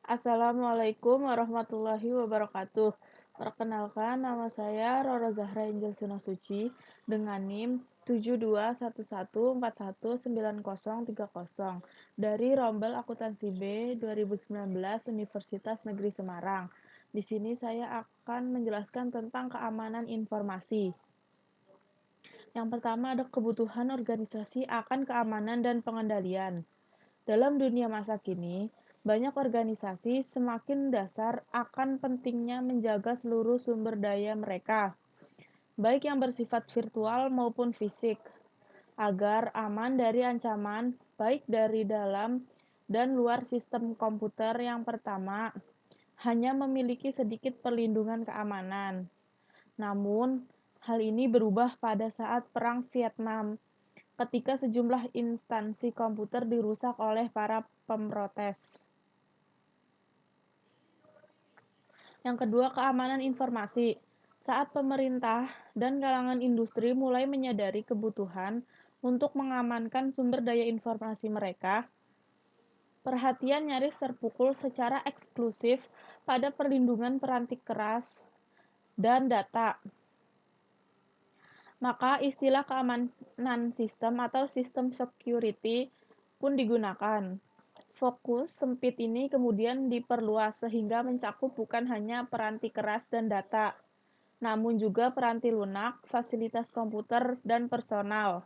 Assalamualaikum warahmatullahi wabarakatuh. Perkenalkan, nama saya Roro Zahra Injil Suci dengan NIM 7211419030 dari Rombel Akuntansi B 2019 Universitas Negeri Semarang. Di sini saya akan menjelaskan tentang keamanan informasi. Yang pertama ada kebutuhan organisasi akan keamanan dan pengendalian. Dalam dunia masa kini, banyak organisasi semakin dasar akan pentingnya menjaga seluruh sumber daya mereka, baik yang bersifat virtual maupun fisik, agar aman dari ancaman baik dari dalam dan luar sistem komputer. Yang pertama, hanya memiliki sedikit perlindungan keamanan. Namun, hal ini berubah pada saat Perang Vietnam ketika sejumlah instansi komputer dirusak oleh para pemrotes. Yang kedua, keamanan informasi. Saat pemerintah dan kalangan industri mulai menyadari kebutuhan untuk mengamankan sumber daya informasi mereka, perhatian nyaris terpukul secara eksklusif pada perlindungan peranti keras dan data. Maka istilah keamanan sistem atau sistem security pun digunakan. Fokus sempit ini kemudian diperluas sehingga mencakup bukan hanya peranti keras dan data, namun juga peranti lunak, fasilitas komputer, dan personal.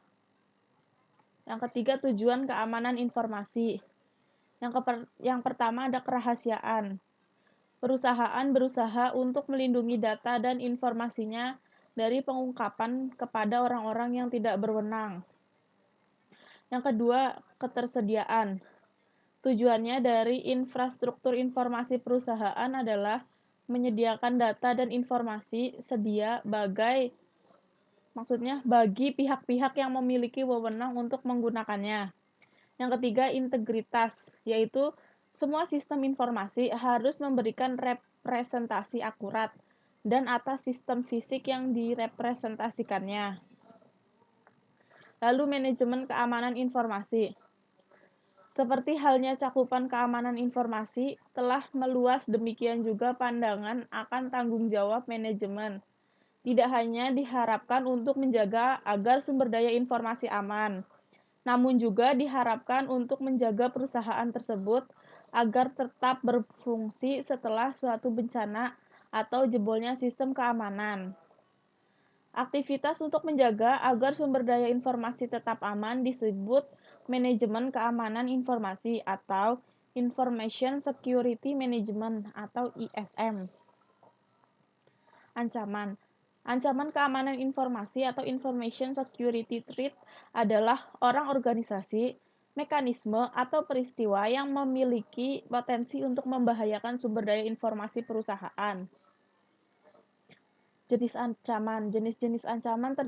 Yang ketiga, tujuan keamanan informasi. Yang pertama ada kerahasiaan. Perusahaan berusaha untuk melindungi data dan informasinya dari pengungkapan kepada orang-orang yang tidak berwenang. Yang kedua, ketersediaan. Tujuannya dari infrastruktur informasi perusahaan adalah menyediakan data dan informasi sedia bagi pihak-pihak yang memiliki wewenang untuk menggunakannya. Yang ketiga, integritas, yaitu semua sistem informasi harus memberikan representasi akurat dan atas sistem fisik yang direpresentasikannya. Lalu manajemen keamanan informasi. Seperti halnya cakupan keamanan informasi, telah meluas demikian juga pandangan akan tanggung jawab manajemen. Tidak hanya diharapkan untuk menjaga agar sumber daya informasi aman, namun juga diharapkan untuk menjaga perusahaan tersebut agar tetap berfungsi setelah suatu bencana atau jebolnya sistem keamanan. Aktivitas untuk menjaga agar sumber daya informasi tetap aman disebut manajemen keamanan informasi atau Information Security Management atau ISM. Ancaman. Ancaman keamanan informasi atau information security threat adalah orang, organisasi, mekanisme, atau peristiwa yang memiliki potensi untuk membahayakan sumber daya informasi perusahaan. Jenis ancaman. Jenis-jenis ancaman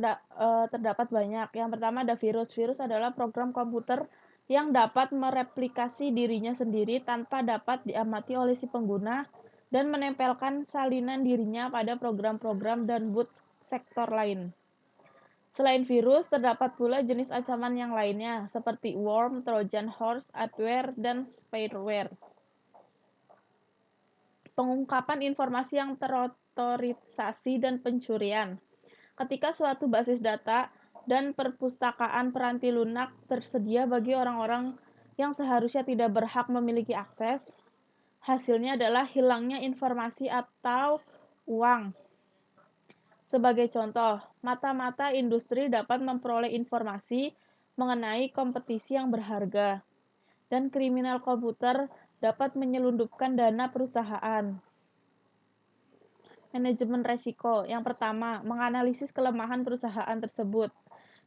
terdapat banyak. Yang pertama ada virus. Virus adalah program komputer yang dapat mereplikasi dirinya sendiri tanpa dapat diamati oleh si pengguna dan menempelkan salinan dirinya pada program-program dan boot sektor lain. Selain virus, terdapat pula jenis ancaman yang lainnya, seperti worm, trojan horse, adware, dan spyware. Pengungkapan informasi yang terotorisasi dan pencurian. Ketika suatu basis data dan perpustakaan peranti lunak tersedia bagi orang-orang yang seharusnya tidak berhak memiliki akses, hasilnya adalah hilangnya informasi atau uang. Sebagai contoh, mata-mata industri dapat memperoleh informasi mengenai kompetisi yang berharga, dan kriminal komputer dapat menyelundupkan dana perusahaan. Manajemen resiko. Yang pertama, menganalisis kelemahan perusahaan tersebut.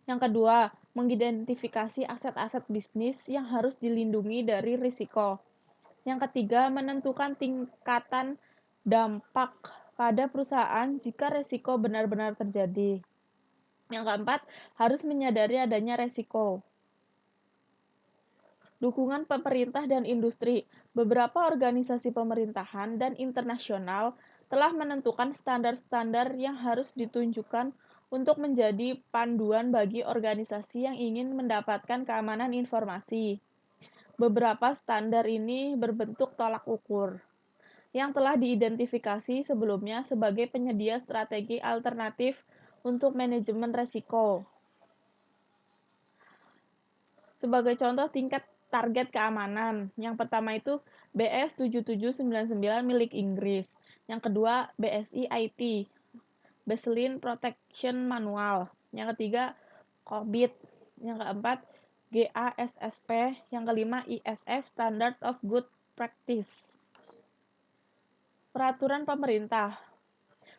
Yang kedua, mengidentifikasi aset-aset bisnis yang harus dilindungi dari risiko. Yang ketiga, menentukan tingkatan dampak pada perusahaan jika risiko benar-benar terjadi. Yang keempat, harus menyadari adanya risiko. Dukungan pemerintah dan industri. Beberapa organisasi pemerintahan dan internasional telah menentukan standar-standar yang harus ditunjukkan untuk menjadi panduan bagi organisasi yang ingin mendapatkan keamanan informasi. Beberapa standar ini berbentuk tolak ukur yang telah diidentifikasi sebelumnya sebagai penyedia strategi alternatif untuk manajemen resiko. Sebagai contoh tingkat target keamanan. Yang pertama itu BS 7799 milik Inggris. Yang kedua BSI IT, Baseline Protection Manual. Yang ketiga COBIT. Yang keempat GASSP. Yang kelima ISF Standard of Good Practice. Peraturan pemerintah.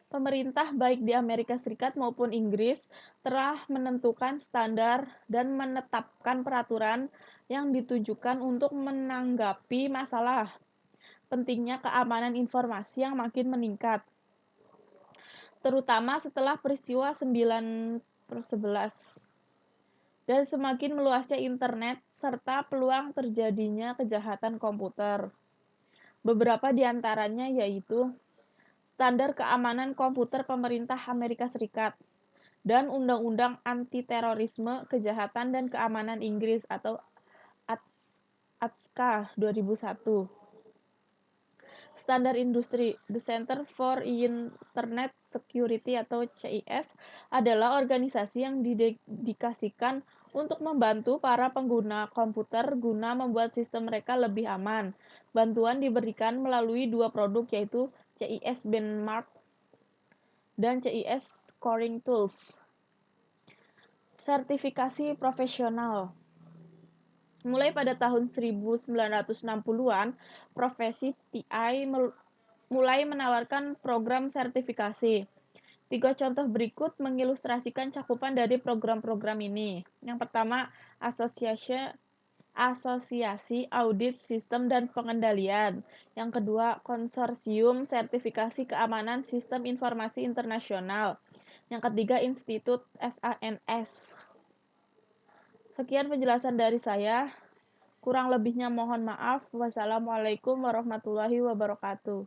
Pemerintah baik di Amerika Serikat maupun Inggris telah menentukan standar dan menetapkan peraturan yang ditujukan untuk menanggapi masalah pentingnya keamanan informasi yang makin meningkat, terutama setelah peristiwa 9/11 dan semakin meluasnya internet serta peluang terjadinya kejahatan komputer. Beberapa di antaranya yaitu Standar Keamanan Komputer Pemerintah Amerika Serikat dan Undang-Undang Anti-Terorisme, Kejahatan dan Keamanan Inggris atau ATSCA 2001. Standar industri, The Center for Internet Security atau CIS adalah organisasi yang didedikasikan untuk membantu para pengguna komputer guna membuat sistem mereka lebih aman. Bantuan diberikan melalui dua produk yaitu CIS Benchmark dan CIS Scoring Tools. Sertifikasi profesional. Mulai pada tahun 1960-an, profesi TI mulai menawarkan program sertifikasi. 3 contoh berikut mengilustrasikan cakupan dari program-program ini. Yang pertama, Asosiasi Audit Sistem dan Pengendalian. Yang kedua, Konsorsium Sertifikasi Keamanan Sistem Informasi Internasional. Yang ketiga, Institut SANS. Sekian penjelasan dari saya. Kurang lebihnya mohon maaf. Wassalamualaikum warahmatullahi wabarakatuh.